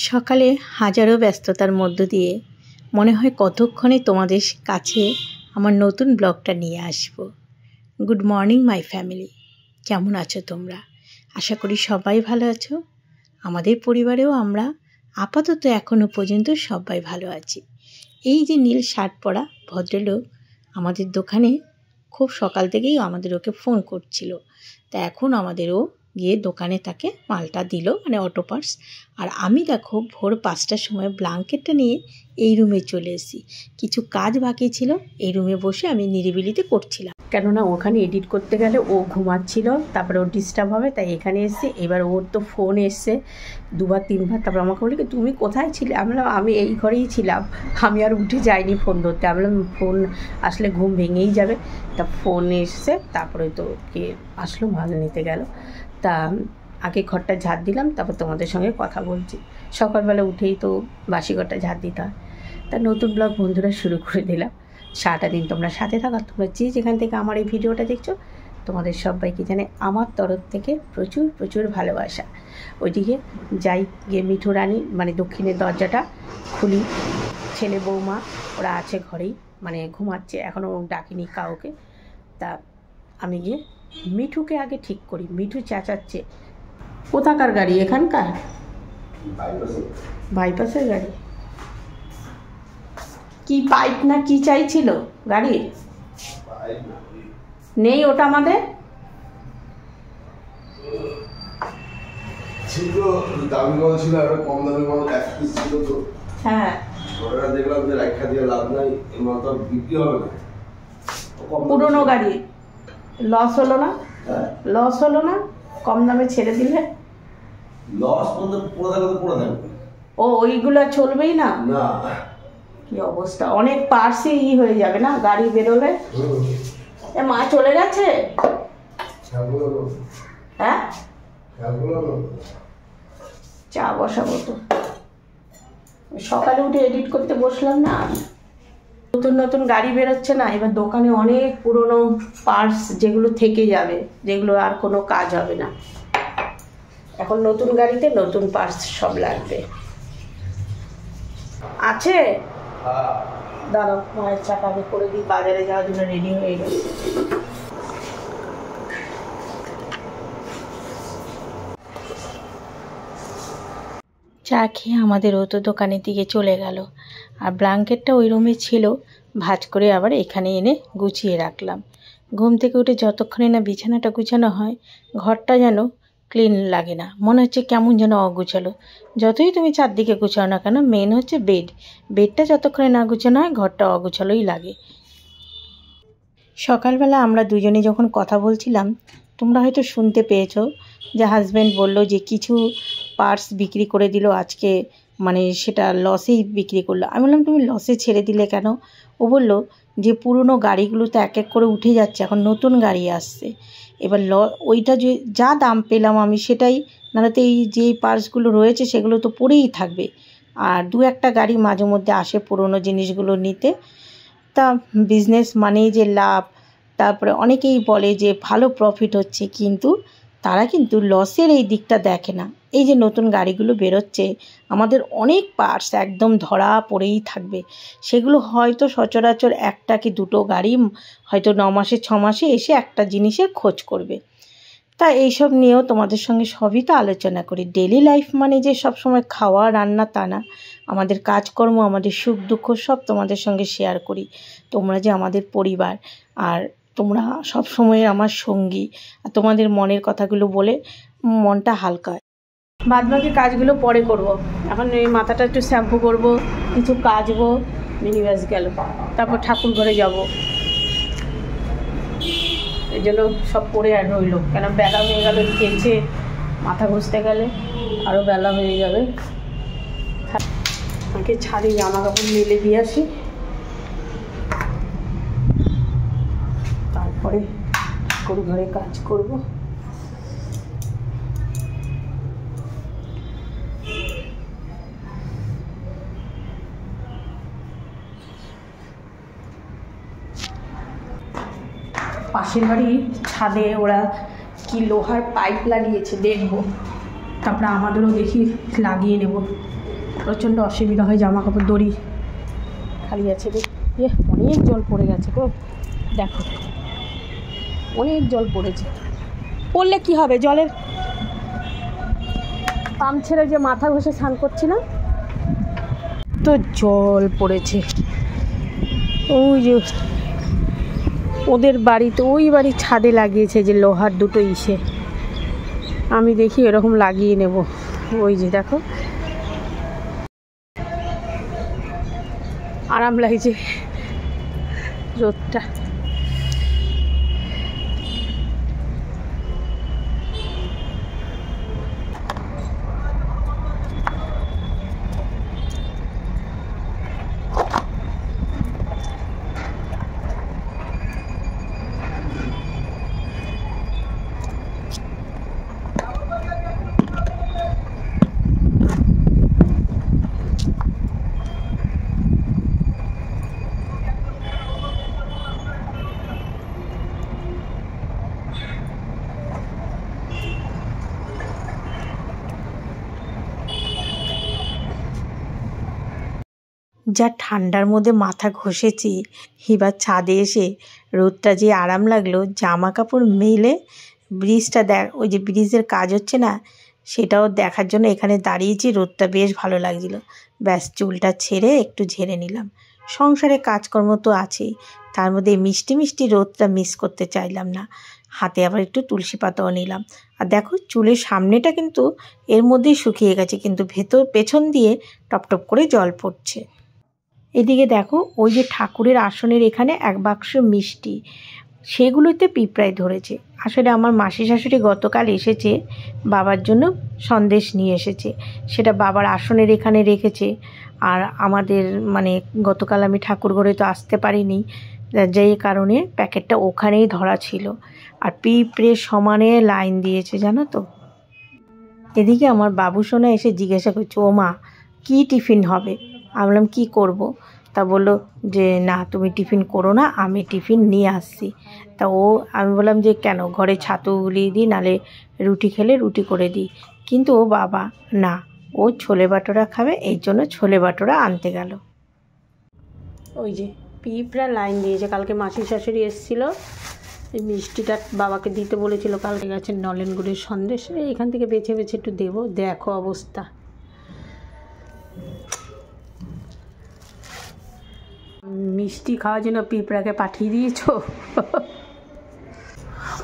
সকালে হাজারো ব্যস্ততার মধ্য দিয়ে মনে হয় কতক্ষণে তোমাদের কাছে আমার নতুন ব্লগটা নিয়ে আসব। গুড মর্নিং মাই ফ্যামিলি, কেমন আছো তোমরা? আশা করি সবাই ভালো আছো। আমাদের পরিবারেও আমরা আপাতত এখনও পর্যন্ত সবাই ভালো আছি। এই যে নীল শার্ট পরা ভদ্রলোক আমাদের দোকানে খুব সকাল থেকেই আমাদের ওকে ফোন করছিল, তা এখন আমাদেরও গিয়ে দোকানে তাকে মালটা দিল, মানে অটো পার্টস। আর আমি দেখো ভোর 5টার সময় ব্ল্যাঙ্কেটটা নিয়ে এই রুমে চলে এসেছি। কিছু কাজ বাকি ছিল, এই রুমে বসে আমি নিরিবিলিতে করছিলাম, কেননা ওখানে এডিট করতে গেলে ও ঘুমাচ্ছিল, তারপরে ওর ডিস্টার্ব হবে, তাই এখানে এসছে। এবার ওর তো ফোন এসছে দুবার তিনবার, তারপর আমাকে বলি তুমি কোথায় ছিলে? আমি এই ঘরেই ছিলাম, আমি আর উঠে যাইনি ফোন ধরতে। ফোন আসলে ঘুম ভেঙেই যাবে, তা ফোন এসছে, তারপরে তো কে আসলো মাল নিতে গেল। তা আগে ঘরটা ঝাড় দিলাম, তারপর তোমাদের সঙ্গে কথা বলছি। সকালবেলা উঠেই তো বাসি ঘরটা ঝাড় দিতে হয়। তা নতুন ব্লগ বন্ধুরা শুরু করে দিলাম। সারাটা দিন তোমরা সাথে থাকো। তোমরা যে যেখান থেকে আমার এই ভিডিওটা দেখছো, তোমাদের সবাইকে জানে আমার তরফ থেকে প্রচুর প্রচুর ভালোবাসা। ওইদিকে যাই গিয়ে মিঠু রানী, মানে দক্ষিণের দরজাটা খুলি। ছেলে বৌমা ওরা আছে ঘরেই, মানে ঘুমাচ্ছে, এখনও ডাকিনি কাউকে। তা আমি গিয়ে মিঠুকে আগে ঠিক করি। মিঠু চেঁচাচ্ছে। কোথাকার গাড়ি? এখানকার বাইপাসের গাড়ি। কি পাইপ না কি চাইছিল গাড়ির? নেই ওটা আমাদের ছিল, দামি মাল ছিল, একটা কম দামি মাল এক পিস ছিল তো। হ্যাঁ, ওটা দেখলাম যে রাখা দিয়ে লাভ নাই, এই মাল তো বিক্রি হবে না। পুরনো গাড়ি লস হলো না? লস হলো না? কম দামে ছেড়ে দিলে লস বলতে পুরো থাকলে তো পুরো থাকবে। ও ওইগুলো চলবেই না? না, কি অবস্থা, অনেক পার্সই হয়ে যাবে না গাড়ি বেরোলে। এ মা চলে গেছে? হ্যাঁ, চা বসাবো তো। সকালে উঠে এডিট করতে বসলাম না, নতুন নতুন গাড়ি বেরোচ্ছে না, এবার দোকানে অনেক পুরনো পার্টস যেগুলো থেকে যাবে, যেগুলো আর কোনো কাজ হবে না। এখন নতুন গাড়িতে নতুন পার্টস সব লাগবে। আছে? দাঁড়াও, মায়ের চাটা আগে করে দিই, বাজারে যাওয়ার জন্য রেডি হয়ে গেছে। চা খেয়ে আমাদের ও তো দোকানের দিকে চলে গেল, আর ব্ল্যাঙ্কেটটা ওই রুমে ছিল, ভাঁজ করে আবার এখানে এনে গুছিয়ে রাখলাম। ঘুম থেকে উঠে যতক্ষণে না বিছানাটা গুছানো হয়, ঘরটা যেন ক্লিন লাগে না, মনে হচ্ছে কেমন যেন অগুছালো। যতই তুমি চারদিকে গুছাও না কেন, মেন হচ্ছে বেডটা যতক্ষণে না গুছানো হয় ঘরটা অগুছালোই লাগে। সকালবেলা আমরা দুজনে যখন কথা বলছিলাম, তোমরা হয়তো শুনতে পেয়েছো যে হাজব্যান্ড বলল যে কিছু পার্টস বিক্রি করে দিল আজকে, মানে সেটা লসেই বিক্রি করলো। আমি বললাম তুমি লসে ছেড়ে দিলে কেন? ও বলল যে পুরনো গাড়িগুলো তো এক এক করে উঠে যাচ্ছে, এখন নতুন গাড়ি আসছে, এবার ওইটা যে যা দাম পেলাম আমি সেটাই, নাহলে তো এই যে পার্টসগুলো রয়েছে সেগুলো তো পড়েই থাকবে। আর দু একটা গাড়ি মাঝে মধ্যে আসে পুরনো জিনিসগুলো নিতে। তা বিজনেস মানেই যে লাভ, তারপরে অনেকেই বলে যে ভালো প্রফিট হচ্ছে, কিন্তু তারা কিন্তু লসের এই দিকটা দেখে না। এই যে নতুন গাড়িগুলো বেরোচ্ছে, আমাদের অনেক পার্টস একদম ধরা পড়েই থাকবে, সেগুলো হয়তো সচরাচর একটা কি দুটো গাড়ি হয়তো 9 মাসে 6 মাসে এসে একটা জিনিসের খোঁজ করবে। তা এইসব নিয়েও তোমাদের সঙ্গে সবই তো আলোচনা করি। ডেলি লাইফ মানে যে সব সময় খাওয়া রান্না তা না, আমাদের কাজকর্ম, আমাদের সুখ দুঃখ সব তোমাদের সঙ্গে শেয়ার করি। তোমরা যে আমাদের পরিবার, আর তোমরা সব সময় আমার সঙ্গী, আর তোমাদের মনের কথাগুলো বলে মনটা হালকা হয়। বাদবাকি কাজগুলো পরে করব, এখন এই মাথাটা একটু শ্যাম্পু করব, কিছু কাচবো, মিনি ব্যাস গেল, তারপর ঠাকুর ঘরে যাব। এই জন্য সব পরে আর রইল, কেন বেলা হয়ে গেল, কেচে মাথা ঘষতে গেলে আরও বেলা হয়ে যাবে। আমাকে ছাড়ি, জামা কাপড় মেলে দিয়ে আসি, তারপরে ঠাকুর ঘরে কাজ করব। পাশের বাড়ির ছাদে ওরা কি লোহার পাইপ লাগিয়েছে দেখবো। তারপরে আমাদেরও দেখি লাগিয়ে নেব, প্রচণ্ড অসুবিধা হয়, জামা কাপড় দড়ি খালি আছে। অনেক জল পড়ে গেছে গো, দেখো অনেক জল পড়েছে। পড়লে কি হবে, জলের পাম্প ছেড়ে যে মাথা ঘষে স্নান করছি না তো জল পড়েছে। ওই যে ওদের বাড়িতে, ওই বাড়ির ছাদে লাগিয়েছে যে লোহার দুটো ইসে, আমি দেখি এরকম লাগিয়ে নেব। ওই যে দেখো আরাম লাগছে রোদটা। যা ঠান্ডার মধ্যে মাথা ঘষেছি, এবার ছাদে এসে রোদটা যে আরাম লাগলো, জামা কাপড় মেলে ব্রিজটা ওই যে ব্রিজের কাজ হচ্ছে না সেটাও দেখার জন্য এখানে দাঁড়িয়েছি। রোদটা বেশ ভালো লাগছিল। ব্যাস চুলটা ছেড়ে একটু ঝেড়ে নিলাম। সংসারে কাজকর্ম তো আছেই, তার মধ্যে মিষ্টি মিষ্টি রোদটা মিস করতে চাইলাম না। হাতে আবার একটু তুলসী পাতাও নিলাম। আর দেখো চুলের সামনেটা কিন্তু এর মধ্যেই শুকিয়ে গেছে, কিন্তু পেছন দিয়ে টপটপ করে জল পড়ছে। এদিকে দেখো ওই যে ঠাকুরের আসনের এখানে এক বাক্স মিষ্টি, সেগুলোতে পিঁপড়ায় ধরেছে। আসলে আমার মাসি শাশুড়ি গতকাল এসেছে, বাবার জন্য সন্দেশ নিয়ে এসেছে, সেটা বাবার আসনের এখানে রেখেছে। আর আমাদের মানে গতকাল আমি ঠাকুর ঘরে তো আসতে পারিনি, যেই কারণে প্যাকেটটা ওখানেই ধরা ছিল। আর পিঁপড়ে সমানে লাইন দিয়েছে জানো তো। এদিকে আমার বাবু সোনা এসে জিজ্ঞাসা করছে, ও মা কী টিফিন হবে? আমি বললাম কী করবো? তা বললো যে না তুমি টিফিন করো না, আমি টিফিন নিয়ে আসছি। তা আমি বললাম যে কেন, ঘরে ছাতু গুলিয়ে দিই, নালে রুটি খেলে রুটি করে দিই। কিন্তু ও বাবা না, ও ছোলে বাটোরা খাবে, এই জন্য ছোলে বাটোরা আনতে গেল। ওই যে পিঁপড়া লাইন দিয়েছে। কালকে মাসি শাশুড়ি এসেছিলো, এই মিষ্টিটা বাবাকে দিতে বলেছিল, কালকে গেছে নলেন গুড়ের সন্দেশ, এখান থেকে বেছে বেছে একটু দেবো। দেখো অবস্থা, মিষ্টি খাওয়ার জন্য পিঁপড়াকে পাঠিয়ে দিয়েছো।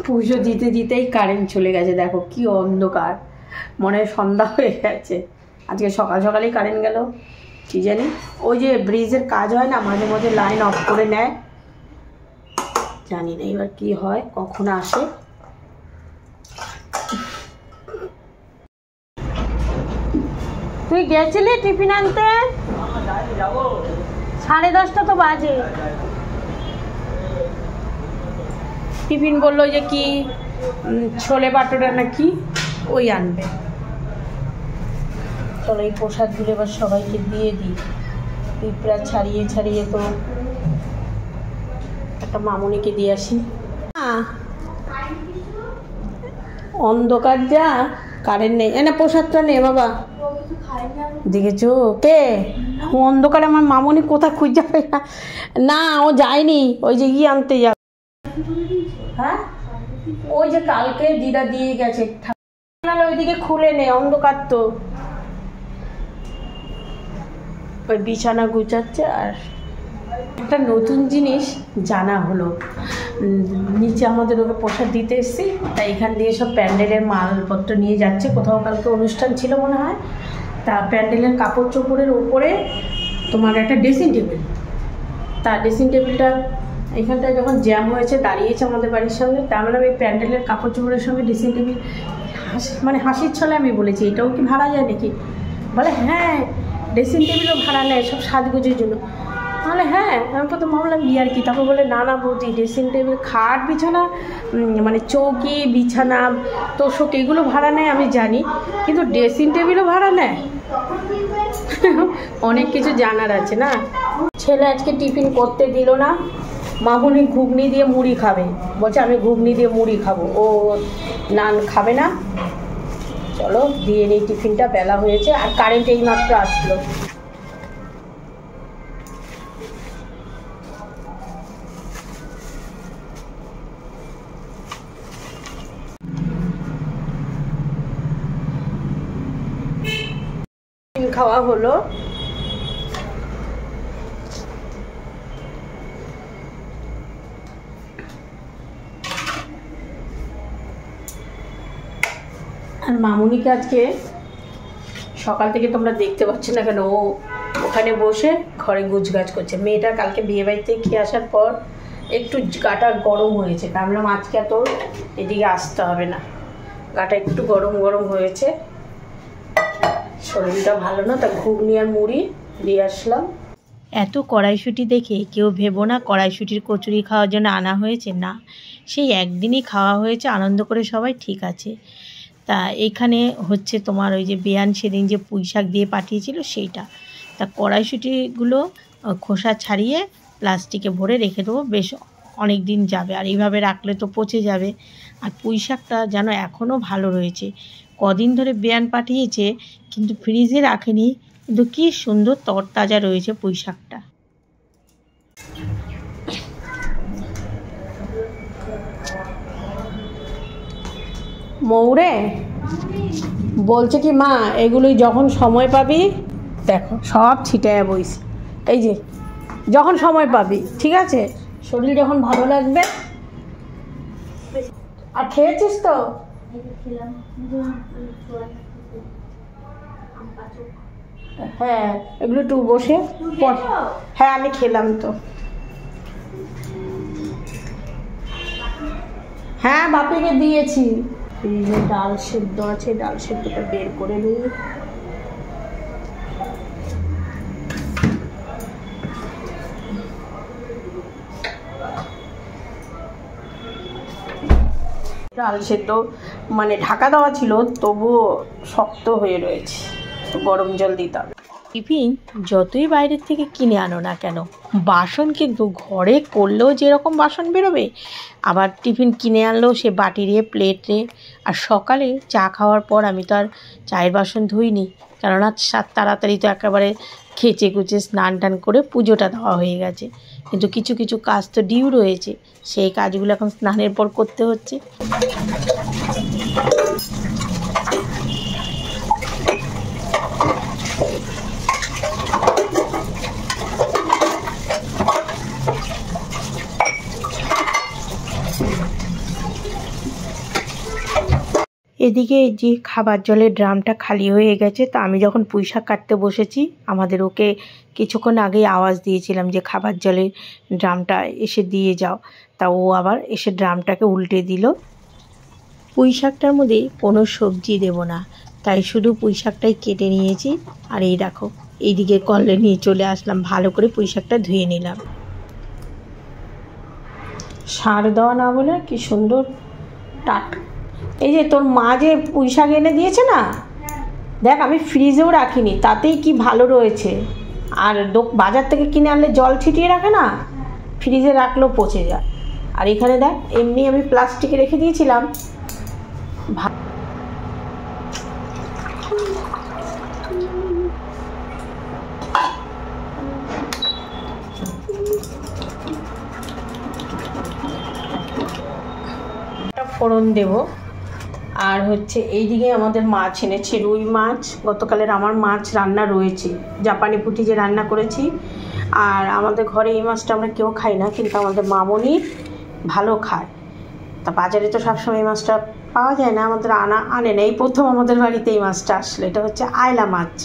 পুজো দিতে দিতেই কারেন্ট চলে গেছে, দেখো কি অন্ধকার, মনে হয় সন্ধ্যা হয়ে গেছে। আজকে সকাল সকালেই কারেন্ট গেল, কি জানি। ওই যে ব্রিজের কাজ হয় না, মাঝে মাঝে লাইন অফ করে নেয়, জানি না এবার কি হয়, কখন আসে। তুই গেছিলি টিফিন আনতে? 10:30 তো বাজে। টিফিন বললো যে কি ছোলে বাটোরা নাকি ওই আনবে। চলো এই প্রসাদগুলো এবার সবাইকে দিয়ে দিই। পিঁপড়া ছাড়িয়ে ছাড়িয়ে তো একটা মামুনিকে দিয়ে আসি। অন্ধকার যা, কারেন্ট নেই। না প্রসাদটা নে বাবা। দেখেছো কে অন্ধকারে আমার মামুনি কোথায় খুঁজে যাবে না। না ও যায়নি, ওই যে আনতে যাবে। হ্যাঁ ওই যে কালকে দিদা দিয়ে গেছে, ওইদিকে খুলে নে, অন্ধকার তো। ওই বিছানা গুছাচ্ছে। আর একটা নতুন জিনিস জানা হলো, নিচে আমাদের ওকে প্রসাদ দিতে এসেছি, তাই এখান দিয়ে সব প্যান্ডেলের মালপত্র নিয়ে যাচ্ছে। কোথাও কালকে অনুষ্ঠান ছিল মনে হয়, তা প্যান্ডেলের কাপড় চোপড়ের উপরে তোমার একটা ড্রেসিং টেবিল, তা ড্রেসিং টেবিলটা এখানটায় যখন জ্যাম হয়েছে দাঁড়িয়েছে আমাদের বাড়ির সামনে, তা আমরা এই প্যান্ডেলের কাপড় চোপড়ের সঙ্গে ড্রেসিং টেবিল, মানে হাসির ছলে আমি বলেছি এটাও কি ভাড়া যায় নাকি? বলে হ্যাঁ ড্রেসিং টেবিলও ভাড়া নেয় সব সাজগোজের জন্য। তাহলে হ্যাঁ, আমি প্রথম ভাবলাম আর কি, তারপর বলে না না বৌদি, ড্রেসিং টেবিল, খাট, বিছানা, মানে চৌকি, বিছানা, তোষক এগুলো ভাড়া নেয় আমি জানি, কিন্তু ড্রেসিং টেবিলও ভাড়া নেয়। অনেক কিছু জানার আছে না। ছেলে আজকে টিফিন করতে দিল না, মামুনি ঘুগনি দিয়ে মুড়ি খাবে, বলছে আমি ঘুগনি দিয়ে মুড়ি খাবো, ও নান খাবে না। চলো দিয়ে নিই টিফিনটা, বেলা হয়েছে আর কারেন্ট এই মাত্র আসলো। খাওয়া হলো, আর মামুনিকে আজকে সকাল থেকে তোমরা দেখতে পাচ্ছ না কেন, ও ওখানে বসে ঘরে গুছগাছ করছে। মেয়েটা কালকে বিয়ে বাড়িতে খেয়ে আসার পর একটু গাটা গরম হয়েছে, ভাবলাম আজকে তো এদিকে আসতে হবে না, গাটা একটু গরম গরম হয়েছে, শরীরটা ভালো না, তা ঘুগনি আর মুড়ি দিয়ে আসলাম। এত কড়াইশুঁটি দেখে কেউ ভেবো না কড়াইশুঁটির কচুরি খাওয়ার জন্য আনা হয়েছে, না, সেই একদিনই খাওয়া হয়েছে আনন্দ করে সবাই, ঠিক আছে। তা এখানে হচ্ছে তোমার ওই যে বেয়ান সেদিন যে পুঁই শাক দিয়ে পাঠিয়েছিল সেইটা, তা কড়াইশুঁটিগুলো খোসা ছাড়িয়ে প্লাস্টিকে ভরে রেখে দেবো, বেশ অনেক দিন যাবে, আর এইভাবে রাখলে তো পচে যাবে। আর পুঁই শাকটা যেন এখনও ভালো রয়েছে, কদিন ধরে বেয়ান পাঠিয়েছে কিন্তু ফ্রিজে রাখেনি, কিন্তু কি সুন্দর তরতাজা রয়েছে পুঁই শাকটা। মৌরে বলছে কি মা এগুলোই যখন সময় পাবি, দেখো সব ছিটায় বইছে, এই যে যখন সময় পাবি, ঠিক আছে, শরীর যখন ভালো লাগবে। আর খেয়েছিস তো? হ্যাঁ এগুলো একটু বসে, হ্যাঁ আমি খেলাম তো, হ্যাঁ বাপিকে দিয়েছি। এই যে ডাল সেদ্ধ আছে, ডাল সেদ্ধটা বের করে নিই। ডাল সেদ্ধ মানে ঢাকা দেওয়া ছিল, তবুও শক্ত হয়ে রয়েছে, গরম জল দিতে হবে। টিফিন যতই বাইরের থেকে কিনে আনো না কেন, বাসন কিন্তু ঘরে করলেও যেরকম বাসন বেরোবে, আবার টিফিন কিনে আনলেও সে বাটিরে প্লেটে। আর সকালে চা খাওয়ার পর আমি তো আর চায়ের বাসন ধুইনি, কেননা তাড়াতাড়ি তো একেবারে খেচে কুচে স্নান টান করে পুজোটা দেওয়া হয়ে গেছে, কিন্তু কিছু কিছু কাজ তো ডিউ রয়েছে, সেই কাজগুলো এখন স্নানের পর করতে হচ্ছে। এদিকে যে খাবার জলের ড্রামটা খালি হয়ে গেছে, তা আমি যখন পুঁই শাক কাটতে বসেছি, আমাদের ওকে কিছুক্ষণ আগেই আওয়াজ দিয়েছিলাম যে খাবার জলের ড্রামটা এসে দিয়ে যাও, তা ও আবার এসে ড্রামটাকে উল্টে দিল। পুঁই শাকটার মধ্যে কোনো সবজি দেব না, তাই শুধু পুঁই শাকটাই কেটে নিয়েছি। আর এই দেখো এইদিকে কলে নিয়ে চলে আসলাম, ভালো করে পুঁই শাকটা ধুয়ে নিলাম। সার দেওয়া না বলে কি সুন্দর টাটকা। এই যে তোর মা যে পুঁই শাক এনে দিয়েছে না, দেখ আমি ফ্রিজেও রাখিনি, তাতেই কি ভালো রয়েছে। আর বাজার থেকে কিনে আনলে জল ছিটিয়ে রাখে না, ফ্রিজে রাখলেও পচে যায়। আর এখানে দেখ এমনি আমি প্লাস্টিকে রেখে দিয়েছিলাম। ফোড়ন দেব। আর হচ্ছে এইদিকে আমাদের মাছ এনেছে, রুই মাছ, গতকালের আমার মাছ রান্না রয়েছে, জাপানি পুঁটি যে রান্না করেছি। আর আমাদের ঘরে এই মাছটা আমরা কেউ খাই না, কিন্তু আমাদের মামনি ভালো খায়, তা বাজারে তো সবসময় এই মাছটা পাওয়া যায় না, আমাদের আনে না, এই প্রথম আমাদের বাড়িতে এই মাছটা আসলো। এটা হচ্ছে আয়লা মাছ,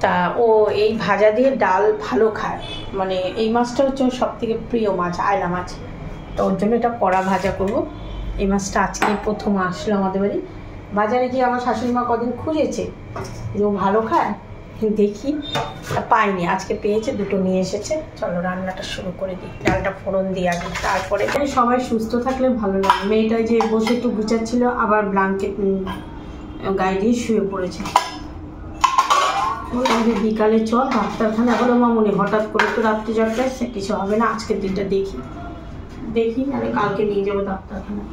তা ও এই ভাজা দিয়ে ডাল ভালো খায়, মানে এই মাছটা হচ্ছে ওর সব থেকে প্রিয় মাছ, আয়লা মাছ, তো ওর জন্য এটা কড়া ভাজা করব। এই মাছটা আজকে প্রথম আসলো আমাদের বাড়ি, বাজারে গিয়ে আমার শাশুড়ি মা কদিন খুঁজেছে যে ও ভালো খায়, দেখি পাইনি, আজকে পেয়েছে, দুটো নিয়ে এসেছে। চলো রান্নাটা শুরু করে দিই, ডালটা ফোড়ন দিয়ে আগে, তারপরে সবাই সুস্থ থাকলে ভালো লাগে। মেয়েটা যে বসে একটু গুছাচ্ছিল, আবার ব্ল্যাঙ্কেট গায়ে দিয়ে শুয়ে পড়েছে। বিকালে চল ডাক্তারখানা, বলো মামুনি হঠাৎ করে তো রাত্রি জ্বরটা এসছে, কিছু হবে না, আজকের দিনটা দেখি মানে কালকে নিয়ে যাবো ডাক্তারখানা।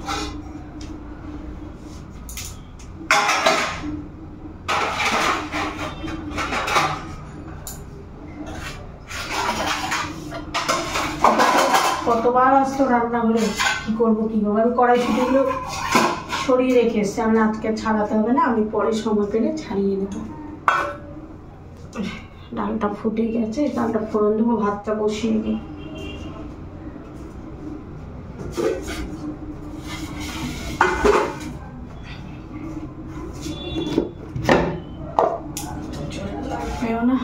কতবার আসতো রান্না হলে কি করবো আমি কড়াইশুটিগুলো সরিয়ে রেখে এসছি। আমি আজকে ছাড়াতে হবে না, আমি পরে সময় পেলে ছাড়িয়ে নেব। ডালটা ফুটে গেছে, ডালটা ফোড়ন দেবো, ভাতটা বসিয়ে দিই। না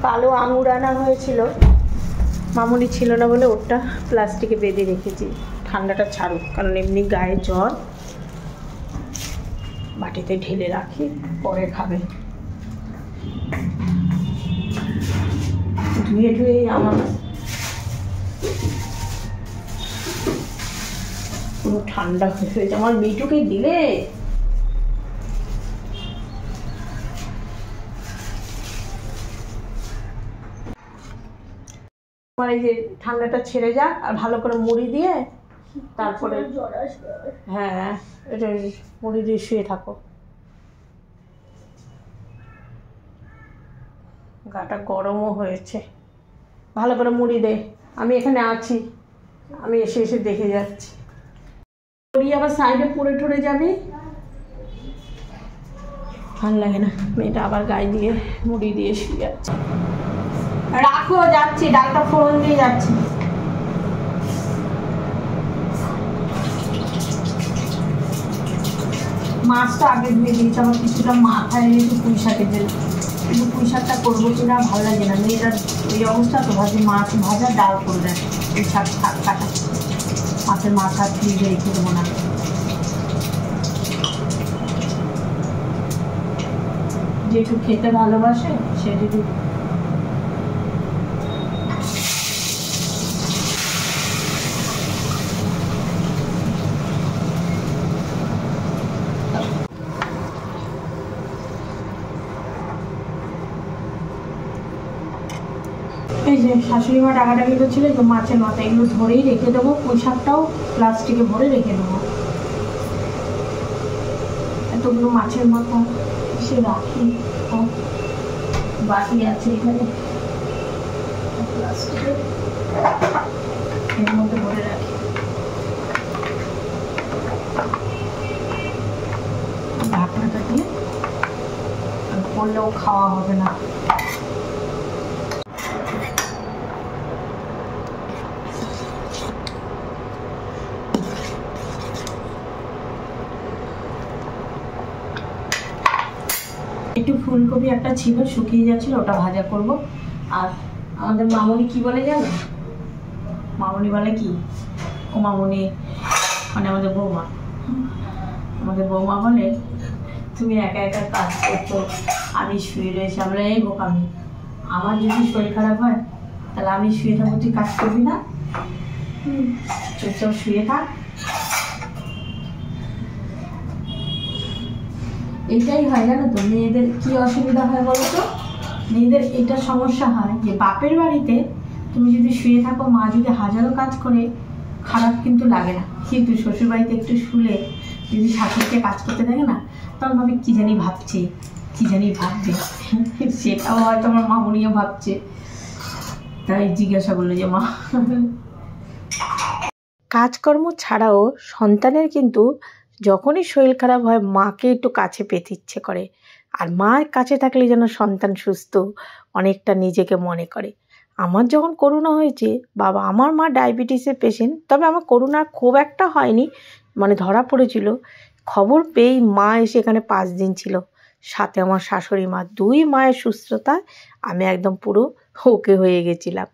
কালো আঙুর আনা হয়েছিল, মামুনি ছিল না বলে ওটা প্লাস্টিকে বেঁধে রেখেছি, ঠান্ডাটা ছাড়ুক, কারণ এমনি গায়ে জ্বর। বাটিতে ঢেলে রাখি, পরে খাবে। ধুয়ে ধুয়ে আমার পুরো ঠান্ডা হয়ে গেছে। আমার মিঠুকে দিলে আমার এই যে ঠান্ডাটা ছেড়ে যাক, আর ভালো করে মুড়ি দিয়ে তারপরে হ্যাঁ এটা মুড়ি দিয়ে শুয়ে থাকো। গাটা গরমও হয়েছে, ভালো করে মুড়ি দে। আমি এখানে আছি, আমি এসে এসে দেখে যাচ্ছি। মুড়ি আবার সাইডে পড়ে টরে যাবে, ভালো লাগে না। মেয়েটা আবার গায়ে দিয়ে মুড়ি দিয়ে শুয়ে যাচ্ছে। রাখো, যাচ্ছি, ডালটা ফোড়ন দিয়ে যাচ্ছি। মাছটা আগে ধুয়ে দিয়েছি, আমার কিছুটা মাথায় একটু পুঁই শাকের জন্য, কিন্তু পুঁই শাকটা করবো কিনা ভালো লাগে না। মেয়েটার এই অবস্থা তো, ভাজি মাছ ভাজা ডাল করে দেয়, পুঁই শাক কাটা মাছের মাথা ফ্রিজে রেখে দেবো না। যে একটু খেতে ভালোবাসে সে যদি এই যে শাশুড়ি মা টাকাটাকি করছিল, যে মাছের মাথা এগুলো ধরেই রেখে দেবো, পুঁই শাকটাও প্লাস্টিকে ভরে রেখে দেবো। এতগুলো মাছের মাথা সে রাখি, বাটি আছে এখানে প্লাস্টিকে, এর মধ্যে ভরে রাখি। ঢাকনাটা দিয়ে করলেও খাওয়া হবে না। একটু ফুলকপি একটা ছিল, শুকিয়ে যাচ্ছিল, ওটা ভাজা করব। আর আমাদের মামুনি কি বলে জানো? মামুনি বলে কি, ও মামুনি মানে আমাদের বৌমা বলে তুমি একা একা কাজ করছো, আমি শুয়ে রয়েছি। আমরা এই বোকামি, আমার যদি শরীর খারাপ হয় তাহলে আমি শুয়ে থাকবো, তুই কাজ করবি না, চুপচাপ শুয়ে থাক। এটাই হয় জানো তো, মেয়েদের কি অসুবিধা হয় বলো তো? মেয়েদের এটা সমস্যা হয় যে বাপের বাড়িতে তুমি যদি শুয়ে থাকো, মা যদি হাজারো কাজ করে খারাপ কিন্তু লাগে না, কিন্তু শ্বশুরবাড়িতে একটু শুলে যদি শাশুড়িকে কাজ করতে থাকে না, তখন ভাবে কি জানি ভাবছে, কি জানি ভাববে। সেটাও হয়তো আমার মামুনিও ভাবছে, তাই জিজ্ঞাসা করলো যে মা। কাজকর্ম ছাড়াও সন্তানের কিন্তু যখনই শরীর খারাপ হয় মাকে একটু কাছে পেতে ইচ্ছে করে, আর মার কাছে থাকলে যেন সন্তান সুস্থ অনেকটা নিজেকে মনে করে। আমার যখন করোনা হয়েছে, বাবা আমার মা ডায়াবেটিসের পেশেন্ট, তবে আমার করোনা খুব একটা হয়নি, মানে ধরা পড়েছিল। খবর পেয়েই মা এসে এখানে 5 দিন ছিল, সাথে আমার শাশুড়ি মা, 2 মায়ের সুস্থতায় আমি একদম পুরো ওকে হয়ে গেছিলাম।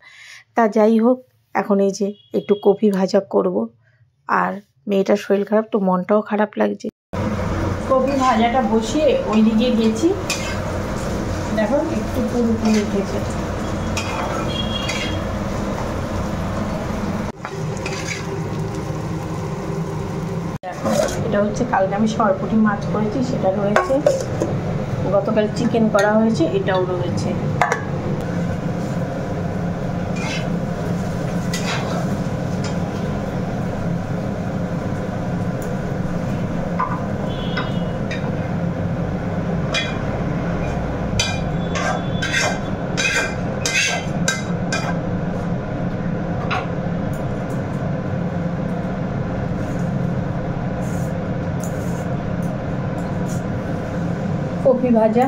তা যাই হোক, এখন এই যে একটু কপি ভাজা করব, আর মেয়েটার শরীর খারাপ তো মনটাও খারাপ লাগছে। কপি ভাজাটা বসিয়ে ওই দিকে গেছি, দেখো একটু পুরোপুরি উঠেছে। দেখো এটা হচ্ছে কালকে আমি সরপুঁটি মাছ করেছি, সেটা রয়েছে, গতকাল চিকেন করা হয়েছে, এটাও রয়েছে। কপি ভাজা।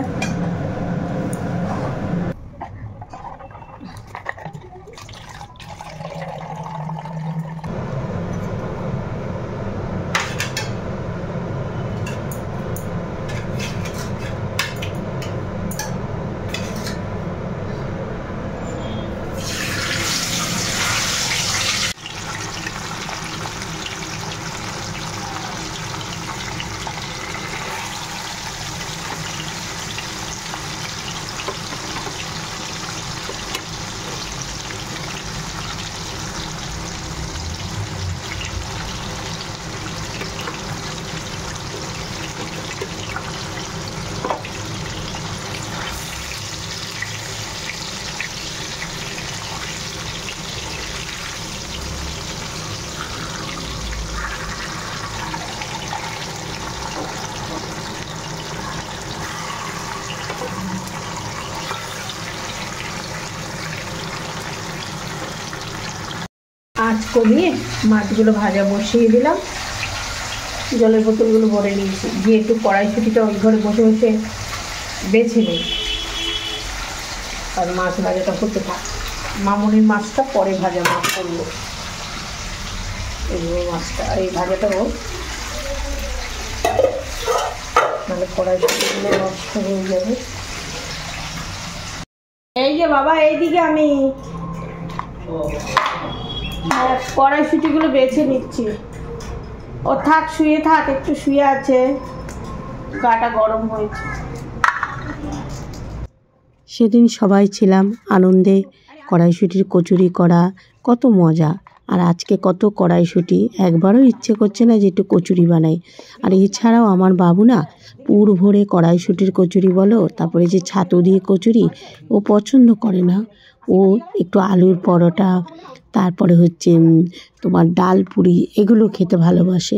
আঁচ কমিয়ে মাছগুলো ভাজা বসিয়ে দিলাম। জলের বোতলগুলো ভরে নিয়েছি, দিয়ে একটু কড়াইশুঁটিটা ওই ঘরে বসে বসে বেছে নিই। আর মাছ ভাজাটা করতে থাক। মামুনির মাছটা পরে ভাজা মাছ করবো। এইগুলো মাছটা এই ভাজাটা হোক, নাহলে কড়াইশুঁটিগুলো নষ্ট হয়ে যাবে। এই যে বাবা, এইদিকে আমি কড়াইশুঁটিগুলো বেছে নিচ্ছি। ও থাক, শুয়ে থাক, একটু শুয়ে আছে, গাটা গরম হয়েছে। সেদিন সবাই ছিলাম আনন্দে, কড়াইশুঁটির কচুরি করা কত মজা। আর আজকে কত কড়াইশুঁটি, একবারও ইচ্ছে করছে না যে একটু কচুরি বানাই। আর এছাড়াও আমার বাবু না পুর ভরে কড়াইশুঁটির কচুরি বলো, তারপরে যে ছাতু দিয়ে কচুরি ও পছন্দ করে না। ও একটু আলুর পরোটা, তারপরে হচ্ছে তোমার ডাল পুরি, এগুলো খেতে ভালোবাসে।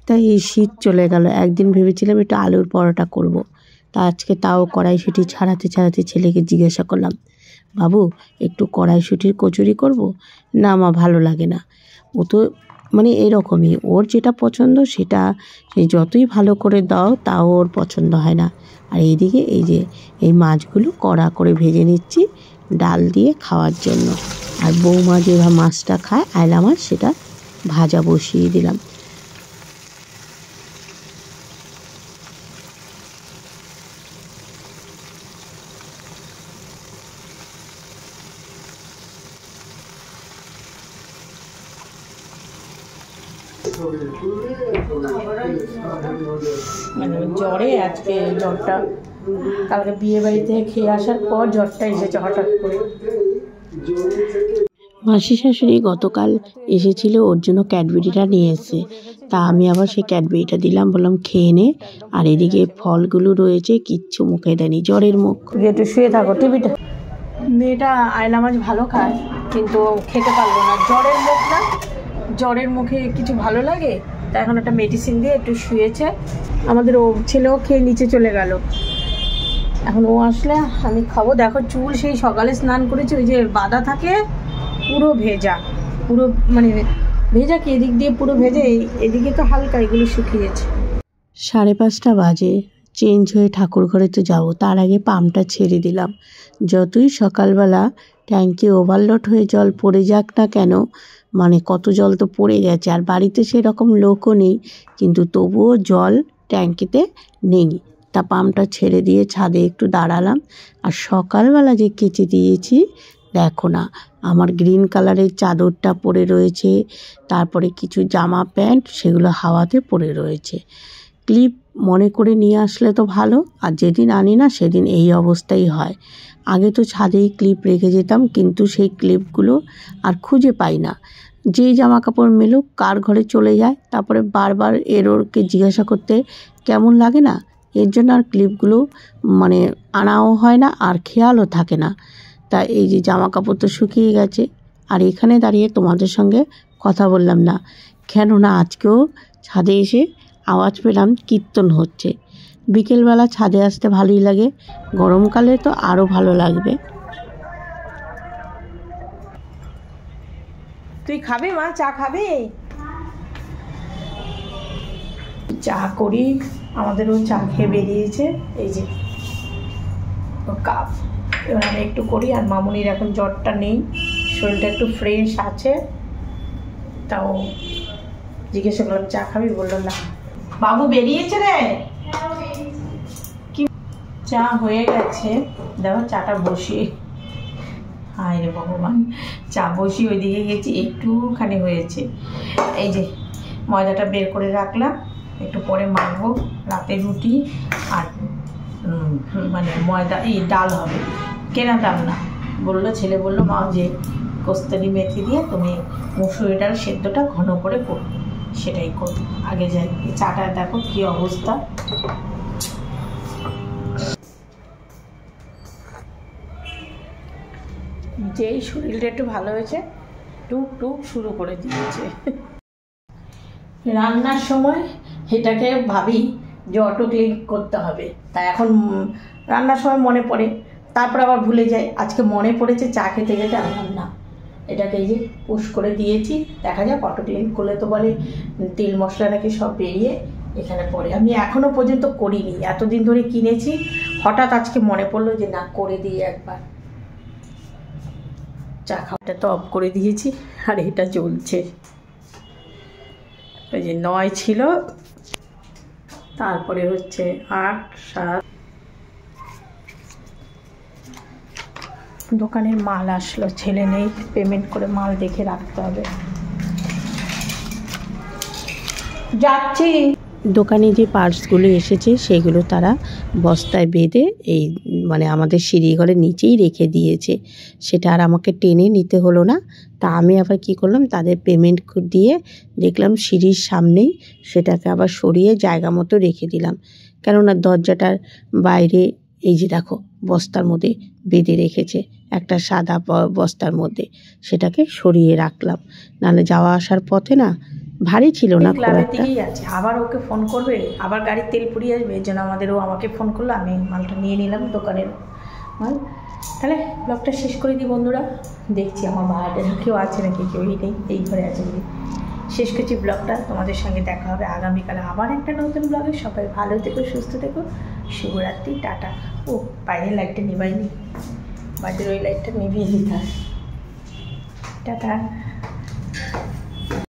তাই এই শীত চলে গেল, একদিন ভেবেছিলাম একটু আলুর পরোটা করব। তা আজকে তাও কড়াইশুঁটি ছাড়াতে ছাড়াতে ছেলেকে জিজ্ঞাসা করলাম, বাবু একটু কড়াইশুঁটির কচুরি করব? না মা, ভালো লাগে না। ও তো মানে এরকমই, ওর যেটা পছন্দ সেটা যতই ভালো করে দাও তাও ওর পছন্দ হয় না। আর এইদিকে এই যে এই মাছগুলো কড়া করে ভেজে নিচ্ছি ডাল দিয়ে খাওয়ার জন্য। আর বৌমা যেভাবে মাছটা খায় আয়লা মাছ, সেটা ভাজা বসিয়ে দিলাম। মানে জ্বরে আজকে জ্বরটা, কালকে বিয়ে বাড়ি থেকে খেয়ে আসার পর জ্বরটা এসেছে হঠাৎ করে। মাসি শাশুড়ি গতকাল এসেছিল, ওর জন্য ক্যাডবেরিটা নিয়ে এসে, তা আমি আবার সেই ক্যাডবেরিটা দিলাম, বললাম খেয়ে নে। আর এদিকে ফলগুলো রয়েছে, কিচ্ছু মুখে দেয়নি, জ্বরের মুখ। একটু শুয়ে থাকো, টিভিটা। মেয়েটা আয়লা মাছ ভালো খায়, কিন্তু খেতে পারলো না, জ্বরের মুখ না, জ্বরের মুখে কিছু ভালো লাগে। তা এখন একটা মেডিসিন দিয়ে একটু শুয়েছে। আমাদের ও ছেলেও খেয়ে নিচে চলে গেল। এখন ও আসলে আমি খাবো। দেখো চুল সেই সকালে স্নান করেছে, ওই যে বাঁধা থাকে পুরো ভেজা, পুরো মানে ভেজা কি, এদিক দিয়ে পুরো ভেজে, এদিকে তো হালকা, এগুলো শুকিয়েছে। 5:30 বাজে, চেঞ্জ হয়ে ঠাকুর ঘরে তো যাবো, তার আগে পাম্পটা ছেড়ে দিলাম। যতই সকালবেলা ট্যাঙ্কি ওভারলোড হয়ে জল পড়ে যাক না কেন, মানে কত জল তো পড়ে গেছে, আর বাড়িতে সেরকম লোকও নেই, কিন্তু তবুও জল ট্যাঙ্কিতে নেই। তা পাম্পটা ছেড়ে দিয়ে ছাদে একটু দাঁড়ালাম। আর সকালবেলা যে কেচে দিয়েছি দেখো না, আমার গ্রিন কালারের চাদরটা পরে রয়েছে, তারপরে কিছু জামা প্যান্ট সেগুলো হাওয়াতে পড়ে রয়েছে। ক্লিপ মনে করে নিয়ে আসলে তো ভালো, আর যেদিন আনি না সেদিন এই অবস্থাই হয়। আগে তো ছাদেই ক্লিপ রেখে যেতাম, কিন্তু সেই ক্লিপগুলো আর খুঁজে পাই না। যেই জামা কাপড় মেলুক কার ঘরে চলে যায়, তারপরে বারবার ওরকে জিজ্ঞাসা করতে কেমন লাগে না, এর জন্য আর ক্লিপগুলো মানে আনাও হয় না, আর খেয়ালও থাকে না। তা এই যে জামা কাপড় তো শুকিয়ে গেছে, আর এখানে দাঁড়িয়ে তোমাদের সঙ্গে কথা বললাম না, কেননা আজকেও ছাদে এসে আওয়াজ পেলাম কীর্তন হচ্ছে। বিকেলবেলা ছাদে আসতে ভালোই লাগে, গরমকালে তো আরও ভালো লাগবে। তুই খাবে মা, চা খাবে? চা করি, আমাদেরও চা খেয়ে বেরিয়েছে, এই যে ওর কাপ। এবার আমি একটু করি, আর মামুনির এখন জ্বরটা নেই, শরীরটা একটু ফ্রেশ আছে। তাও জিজ্ঞাসা করলাম চা খাবি, বললো না। বাবু বেরিয়েছে রে, কি চা হয়ে গেছে, দেখো চাটা বসিয়ে, হায় রে ভগবান, চা বসিয়ে ওইদিকে গেছি, একটুখানি হয়েছে। এই যে ময়দাটা বের করে রাখলাম, একটু পরে মাখবো। রাতে রুটি আর মানে ময়দা, এই ডাল হবে, কেনা ডাল না। বললো, ছেলে বললো মা যে কস্তুরি মেথি দিয়ে তুমি মুসুরি ডাল সেদ্ধটা ঘন করে করো, সেটাই করো। আগে যাই, চাটা দেখো কি অবস্থা। যেই শরীরটা একটু ভালো হয়েছে, টুক টুক শুরু করে দিয়েছে। রান্নার সময় এটাকে ভাবি যে অটো ক্লিন করতে হবে, তাই এখন রান্নার সময় মনে পড়ে, তারপর আবার ভুলে যাই। আজকে মনে পড়েছে, চা খেতে খেতে আনলাম না, এটাকে এই যে পুশ করে দিয়েছি। দেখা যাক, অটো ক্লিন করলে তো বলে তেল মশলা নাকি সব বেরিয়ে এখানে পড়ে। আমি এখনও পর্যন্ত করিনি, এতদিন ধরে কিনেছি, হঠাৎ আজকে মনে পড়লো যে না, করে দিই একবার। চা খাওয়াটা তো অফ করে দিয়েছি, আর এটা চলছে। ওই যে 9 ছিল, তারপরে হচ্ছে 8, 7। দোকানের মাল আসলো, ছেলে নেই, পেমেন্ট করে মাল দেখে রাখতে হবে। যাচ্ছি। দোকানে যে পার্টসগুলো এসেছে সেগুলো তারা বস্তায় বেঁধে এই মানে আমাদের সিঁড়িঘরের নিচেই রেখে দিয়েছে, সেটা আর আমাকে টেনে নিতে হলো না। তা আমি আবার কি করলাম, তাদের পেমেন্ট দিয়ে দেখলাম সিঁড়ির সামনেই সেটাকে আবার সরিয়ে জায়গা মতো রেখে দিলাম। কেননা দরজাটার বাইরে এই যে দেখো বস্তার মধ্যে বেঁধে রেখেছে, একটা সাদা বস্তার মধ্যে, সেটাকে সরিয়ে রাখলাম। নাহলে যাওয়া আসার পথে না ভারী ছিল না, ক্লাবের দিকেই আছে। আবার ওকে ফোন করবে, আবার গাড়ির তেল পুড়িয়ে আসবে, এই জন্য ও আমাকে ফোন করলো, আমি মালটা নিয়ে নিলাম দোকানের মাল। তাহলে ব্লগটা শেষ করে দিই বন্ধুরা। দেখছি আমার ভাড়াটেরা কেউ আছে নাকি, কেউই নেই, এই ঘরে আছে বলে শেষ করছি ব্লগটা। তোমাদের সঙ্গে দেখা হবে আগামীকালে আবার একটা নতুন ব্লগে। সবাই ভালো থেকো, সুস্থ থেকো, শুভরাত্রি, টাটা। ও বাইরের লাইটটা নিবাইনি, বাইরের ওই লাইটটা নিভিয়ে দিতে হয়। টাটা।